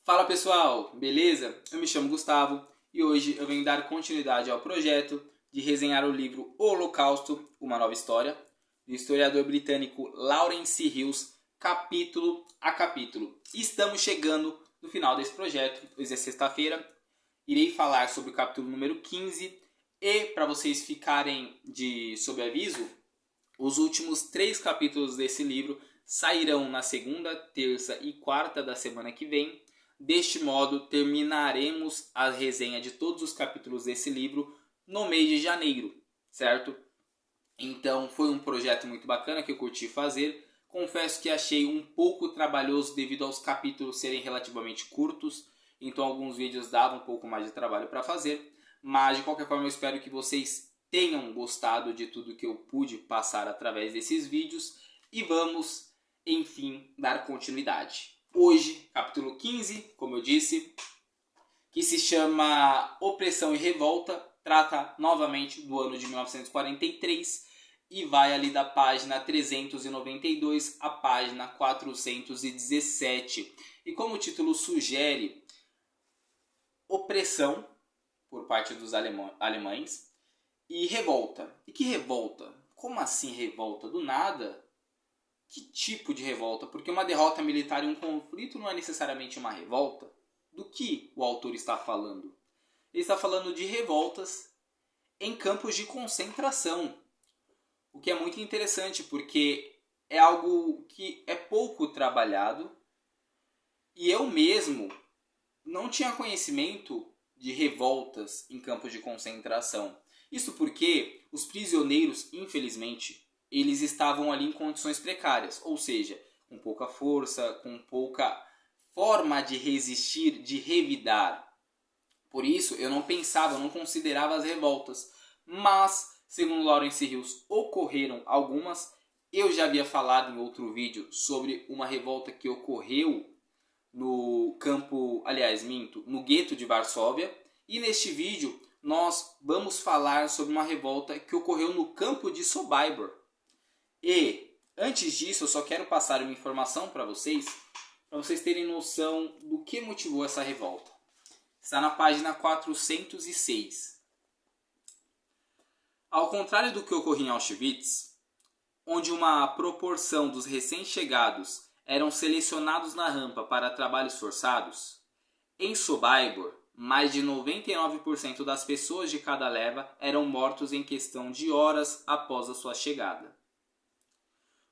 Fala pessoal, beleza? Eu me chamo Gustavo e hoje eu venho dar continuidade ao projeto de resenhar o livro O Holocausto, Uma Nova História, do historiador britânico Lawrence Hills, capítulo a capítulo. Estamos chegando no final desse projeto, hoje é sexta-feira, irei falar sobre o capítulo número 15 e, para vocês ficarem sob aviso, os últimos 3 capítulos desse livro sairão na segunda, terça e quarta da semana que vem. Deste modo, terminaremos a resenha de todos os capítulos desse livro no mês de janeiro, certo? Então, foi um projeto muito bacana que eu curti fazer. Confesso que achei um pouco trabalhoso devido aos capítulos serem relativamente curtos. Então, alguns vídeos davam um pouco mais de trabalho para fazer. Mas, de qualquer forma, eu espero que vocês tenham gostado de tudo que eu pude passar através desses vídeos. E vamos, enfim, dar continuidade. Hoje, capítulo 15, como eu disse, que se chama Opressão e Revolta, trata novamente do ano de 1943 e vai ali da página 392 à página 417. E como o título sugere, opressão por parte dos alemães e revolta. E que revolta? Como assim revolta? Do nada? Que tipo de revolta? Porque uma derrota militar em um conflito não é necessariamente uma revolta. Do que o autor está falando? Ele está falando de revoltas em campos de concentração. O que é muito interessante, porque é algo que é pouco trabalhado. E eu mesmo não tinha conhecimento de revoltas em campos de concentração. Isso porque os prisioneiros, infelizmente, eles estavam ali em condições precárias, ou seja, com pouca força, com pouca forma de resistir, de revidar. Por isso, eu não pensava, eu não considerava as revoltas. Mas, segundo Lawrence Hills, ocorreram algumas. Eu já havia falado em outro vídeo sobre uma revolta que ocorreu no no gueto de Varsóvia. E neste vídeo, nós vamos falar sobre uma revolta que ocorreu no campo de Sobibor. E, antes disso, eu só quero passar uma informação para vocês terem noção do que motivou essa revolta. Está na página 406. Ao contrário do que ocorria em Auschwitz, onde uma proporção dos recém-chegados eram selecionados na rampa para trabalhos forçados, em Sobibor, mais de 99% das pessoas de cada leva eram mortos em questão de horas após a sua chegada.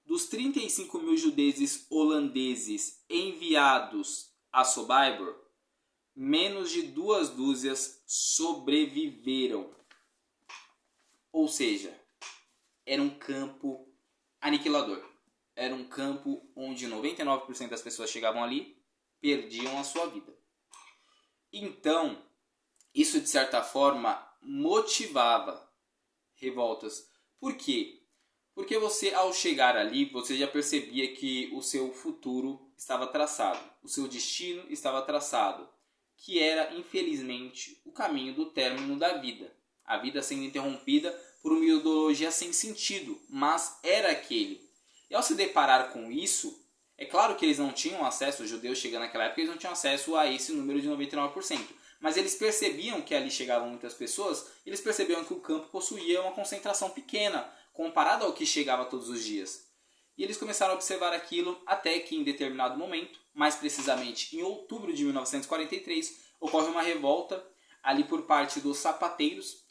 Dos 35 mil judeus holandeses enviados a Sobibor, menos de 2 dúzias sobreviveram. Ou seja, era um campo aniquilador. Era um campo onde 99% das pessoas chegavam ali, perdiam a sua vida. Então, isso de certa forma motivava revoltas. Por quê? Porque você, ao chegar ali, você já percebia que o seu futuro estava traçado. O seu destino estava traçado. Que era, infelizmente, o caminho do término da vida. A vida sendo interrompida por uma ideologia sem sentido. Mas era aquele. E ao se deparar com isso, é claro que eles não tinham acesso, os judeus chegando naquela época, eles não tinham acesso a esse número de 99%. Mas eles percebiam que ali chegavam muitas pessoas, eles percebiam que o campo possuía uma concentração pequena, comparado ao que chegava todos os dias. E eles começaram a observar aquilo até que em determinado momento, mais precisamente em outubro de 1943, ocorre uma revolta ali por parte dos sapateiros.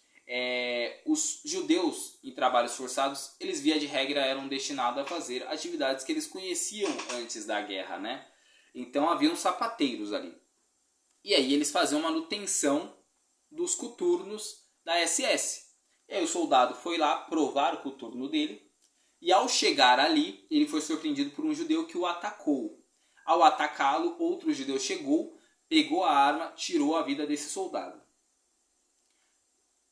Os judeus em trabalhos forçados, eles via de regra eram destinados a fazer atividades que eles conheciam antes da guerra, né? Então haviam sapateiros ali. E aí eles faziam manutenção dos coturnos da SS. E aí o soldado foi lá provar o coturno dele. E ao chegar ali, ele foi surpreendido por um judeu que o atacou. Ao atacá-lo, outro judeu chegou, pegou a arma, tirou a vida desse soldado.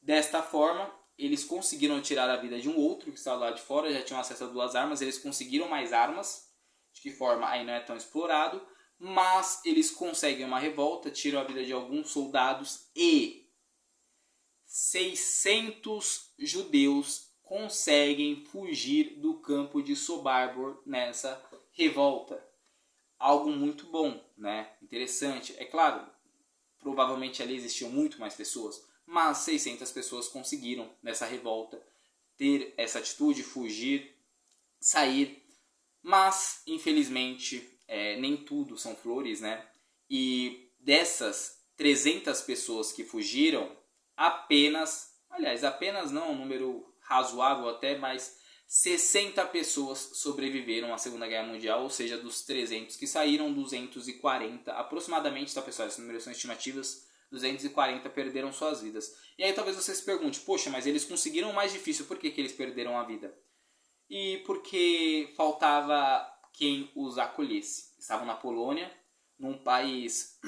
Desta forma, eles conseguiram tirar a vida de um outro que estava lá de fora, já tinham acesso a 2 armas, eles conseguiram mais armas, de que forma aí não é tão explorado, mas eles conseguem uma revolta, tiram a vida de alguns soldados e 600 judeus conseguem fugir do campo de Sobibor nessa revolta. Algo muito bom, né? interessante. É claro, provavelmente ali existiam muito mais pessoas, mas 600 pessoas conseguiram, nessa revolta, ter essa atitude, fugir, sair. Mas, infelizmente, nem tudo são flores, né? E dessas 300 pessoas que fugiram, apenas não, um número razoável até, mas 60 pessoas sobreviveram à Segunda Guerra Mundial, ou seja, dos 300 que saíram, 240 aproximadamente, tá pessoal, essas números são estimativas, 240 perderam suas vidas. E aí talvez você se pergunte, poxa, mas eles conseguiram o mais difícil, por que eles perderam a vida? E porque faltava quem os acolhesse. Estavam na Polônia, num país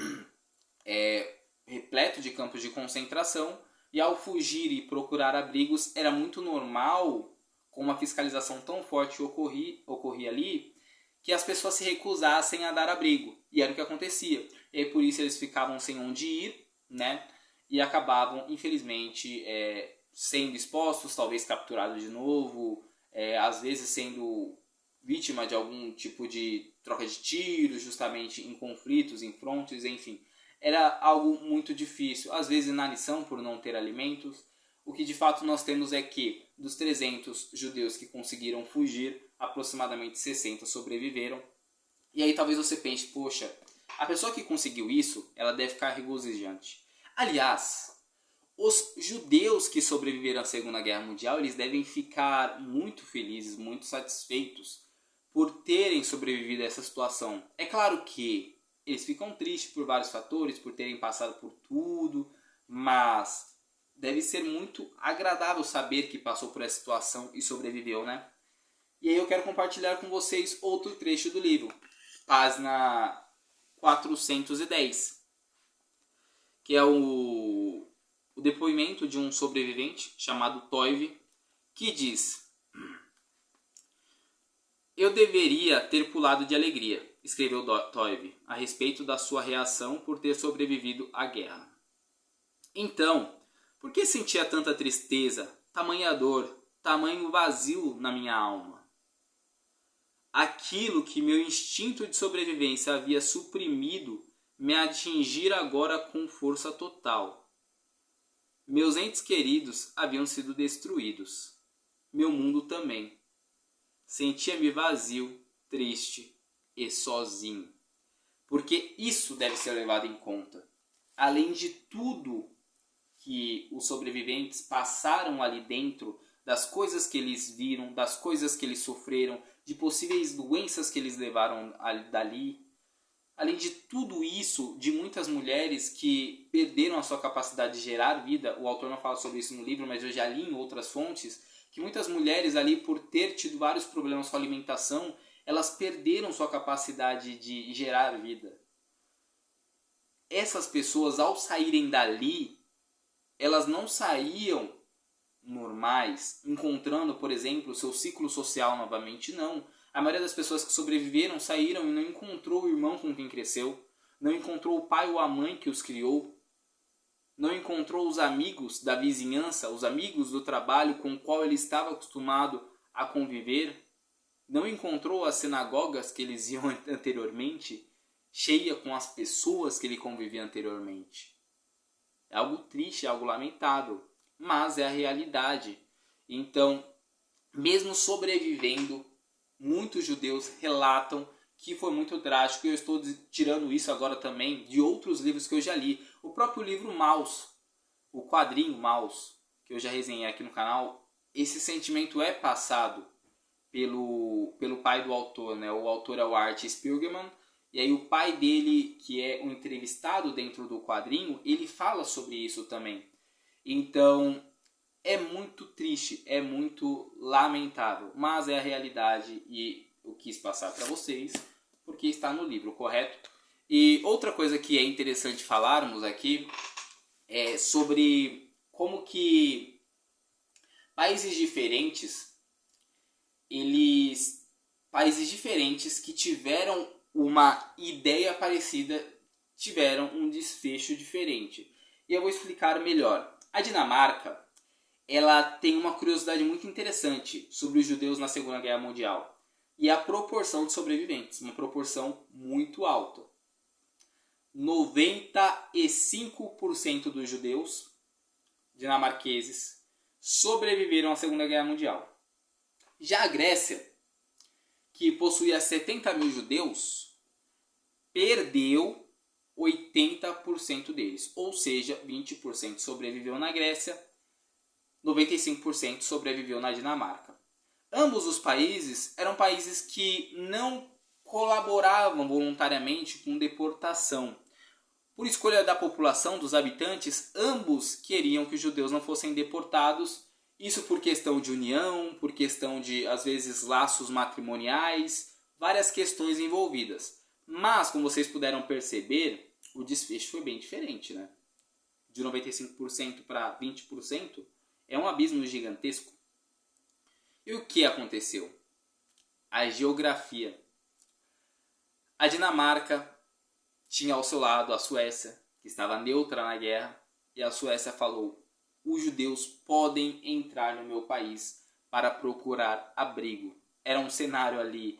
repleto de campos de concentração, e ao fugir e procurar abrigos era muito normal, com uma fiscalização tão forte que ocorria ali, que as pessoas se recusassem a dar abrigo. E era o que acontecia. E aí, por isso eles ficavam sem onde ir, né? E acabavam, infelizmente, sendo expostos, talvez capturados de novo, às vezes sendo vítima de algum tipo de troca de tiros, justamente em conflitos, em frontes, enfim. Era algo muito difícil, às vezes inanição por não ter alimentos. O que de fato nós temos é que, dos 300 judeus que conseguiram fugir, aproximadamente 60 sobreviveram. E aí talvez você pense, poxa, a pessoa que conseguiu isso, ela deve ficar regozijante. Aliás, os judeus que sobreviveram à Segunda Guerra Mundial, eles devem ficar muito felizes, muito satisfeitos por terem sobrevivido a essa situação. É claro que eles ficam tristes por vários fatores, por terem passado por tudo, mas deve ser muito agradável saber que passou por essa situação e sobreviveu, né? E aí eu quero compartilhar com vocês outro trecho do livro, página 410, que é o depoimento de um sobrevivente chamado Toiv, que diz: "Eu deveria ter pulado de alegria", escreveu Toiv, a respeito da sua reação por ter sobrevivido à guerra. "Então, por que sentia tanta tristeza, tamanha dor, tamanho vazio na minha alma? Aquilo que meu instinto de sobrevivência havia suprimido me atingira agora com força total. Meus entes queridos haviam sido destruídos. Meu mundo também. Sentia-me vazio, triste e sozinho." Porque isso deve ser levado em conta. Além de tudo que os sobreviventes passaram ali dentro, das coisas que eles viram, das coisas que eles sofreram, de possíveis doenças que eles levaram dali. Além de tudo isso, de muitas mulheres que perderam a sua capacidade de gerar vida, o autor não fala sobre isso no livro, mas eu já li em outras fontes, que muitas mulheres ali, por ter tido vários problemas com a alimentação, elas perderam sua capacidade de gerar vida. Essas pessoas, ao saírem dali, elas não saíam normais, encontrando, por exemplo, o seu ciclo social novamente, não. A maioria das pessoas que sobreviveram saíram e não encontrou o irmão com quem cresceu, não encontrou o pai ou a mãe que os criou, não encontrou os amigos da vizinhança, os amigos do trabalho com o qual ele estava acostumado a conviver, não encontrou as sinagogas que eles iam anteriormente, cheia com as pessoas que ele convivia anteriormente. É algo triste, é algo lamentável, mas é a realidade. Então, mesmo sobrevivendo, muitos judeus relatam que foi muito drástico, e eu estou tirando isso agora também de outros livros que eu já li. O próprio livro Maus, o quadrinho Maus, que eu já resenhei aqui no canal, esse sentimento é passado pelo pai do autor, né? O autor é o Art Spiegelman, e aí o pai dele, que é um entrevistado dentro do quadrinho, ele fala sobre isso também. Então, é muito triste, é muito lamentável, mas é a realidade e eu quis passar para vocês porque está no livro, correto? E outra coisa que é interessante falarmos aqui é sobre como que países diferentes que tiveram uma ideia parecida tiveram um desfecho diferente. E eu vou explicar melhor. A Dinamarca, ela tem uma curiosidade muito interessante sobre os judeus na Segunda Guerra Mundial. E a proporção de sobreviventes, uma proporção muito alta. 95% dos judeus dinamarqueses sobreviveram à Segunda Guerra Mundial. Já a Grécia, que possuía 70 mil judeus, perdeu 80% deles. Ou seja, 20% sobreviveu na Grécia, 95% sobreviveu na Dinamarca. Ambos os países eram países que não colaboravam voluntariamente com deportação. Por escolha da população, dos habitantes, ambos queriam que os judeus não fossem deportados. Isso por questão de união, por questão de, às vezes, laços matrimoniais, várias questões envolvidas. Mas, como vocês puderam perceber, o desfecho foi bem diferente, né? De 95% para 20% é um abismo gigantesco. E o que aconteceu? A geografia. A Dinamarca tinha ao seu lado a Suécia, que estava neutra na guerra, e a Suécia falou: os judeus podem entrar no meu país para procurar abrigo. Era um cenário ali,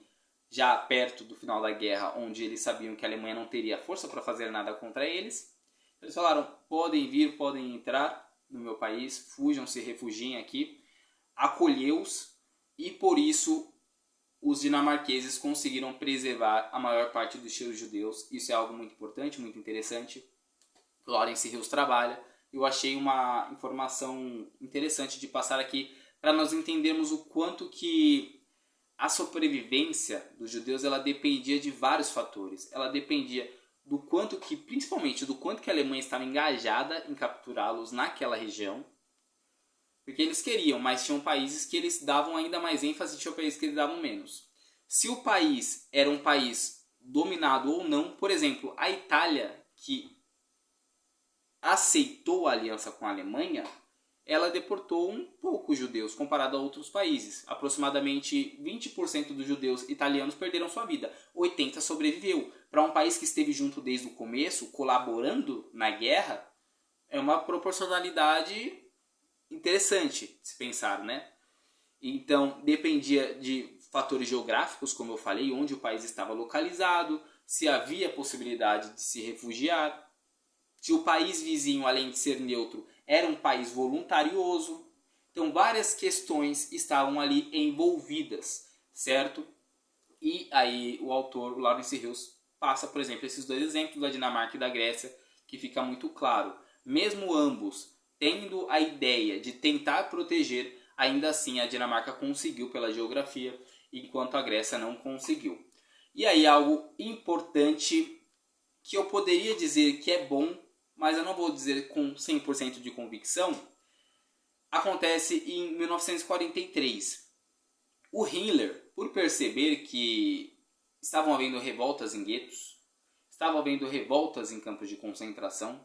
já perto do final da guerra, onde eles sabiam que a Alemanha não teria força para fazer nada contra eles. Eles falaram: podem vir, podem entrar no meu país, fujam, se refugiem aqui. Acolheu-os, e por isso os dinamarqueses conseguiram preservar a maior parte dos seus judeus. Isso é algo muito importante, muito interessante. Lawrence Hills trabalha. Eu achei uma informação interessante de passar aqui para nós entendermos o quanto que a sobrevivência dos judeus ela dependia de vários fatores. Ela dependia do quanto que, principalmente do quanto que a Alemanha estava engajada em capturá-los naquela região. Porque eles queriam, mas tinham países que eles davam ainda mais ênfase e tinham países que eles davam menos. Se o país era um país dominado ou não, por exemplo, a Itália, que aceitou a aliança com a Alemanha, ela deportou um pouco os judeus comparado a outros países. Aproximadamente 20% dos judeus italianos perderam sua vida, 80% sobreviveu. Para um país que esteve junto desde o começo, colaborando na guerra, é uma proporcionalidade interessante de se pensar, né? Então, dependia de fatores geográficos, como eu falei, onde o país estava localizado, se havia possibilidade de se refugiar, se o país vizinho, além de ser neutro, era um país voluntarioso. Então, várias questões estavam ali envolvidas, certo? E aí o autor, o Lawrence Hills, passa, por exemplo, esses dois exemplos da Dinamarca e da Grécia, que fica muito claro. Mesmo ambos tendo a ideia de tentar proteger, ainda assim a Dinamarca conseguiu pela geografia, enquanto a Grécia não conseguiu. E aí algo importante que eu poderia dizer que é bom, mas eu não vou dizer com 100% de convicção, acontece em 1943. O Himmler, por perceber que estavam havendo revoltas em guetos, estavam havendo revoltas em campos de concentração,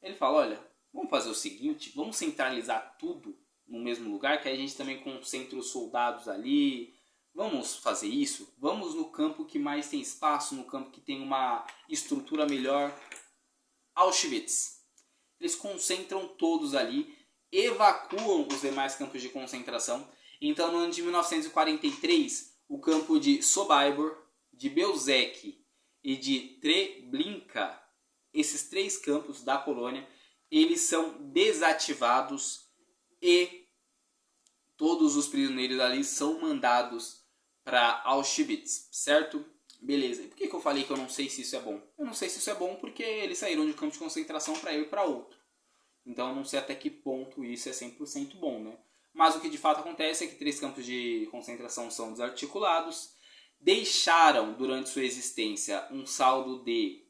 ele fala: olha, vamos fazer o seguinte, vamos centralizar tudo no mesmo lugar, que aí a gente também concentra os soldados ali. Vamos fazer isso? Vamos no campo que mais tem espaço, no campo que tem uma estrutura melhor. Auschwitz. Eles concentram todos ali, evacuam os demais campos de concentração. Então, no ano de 1943, o campo de Sobibor, de Belzec e de Treblinka, esses três campos da colônia, eles são desativados e todos os prisioneiros ali são mandados para Auschwitz, certo? Beleza. E por que eu falei que eu não sei se isso é bom? Eu não sei se isso é bom porque eles saíram de campo de concentração para ir para outro. Então eu não sei até que ponto isso é 100% bom, né? Mas o que de fato acontece é que três campos de concentração são desarticulados, deixaram durante sua existência um saldo de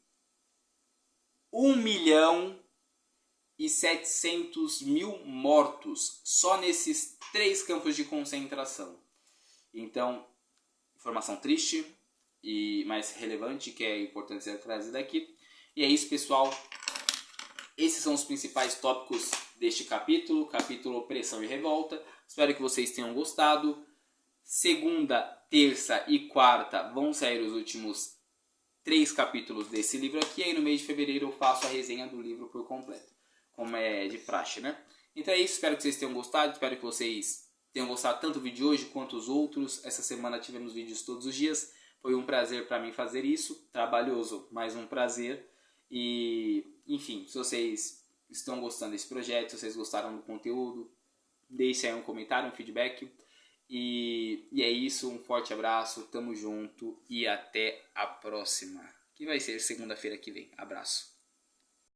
1.700.000 mortos só nesses três campos de concentração. Então, informação triste e mais relevante que é importante ser trazida aqui. E é isso, pessoal. Esses são os principais tópicos deste capítulo, capítulo Opressão e Revolta. Espero que vocês tenham gostado. Segunda, terça e quarta vão sair os últimos 3 capítulos desse livro aqui. E aí no mês de fevereiro eu faço a resenha do livro por completo, como é de praxe, né? Então é isso, espero que vocês tenham gostado. Espero que vocês tenham gostado tanto do vídeo de hoje quanto os outros. Essa semana tivemos vídeos todos os dias. Foi um prazer para mim fazer isso. Trabalhoso, mas um prazer. E, enfim, se vocês estão gostando desse projeto, se vocês gostaram do conteúdo, deixem aí um comentário, um feedback. E é isso, um forte abraço, tamo junto e até a próxima, que vai ser segunda-feira que vem. Abraço.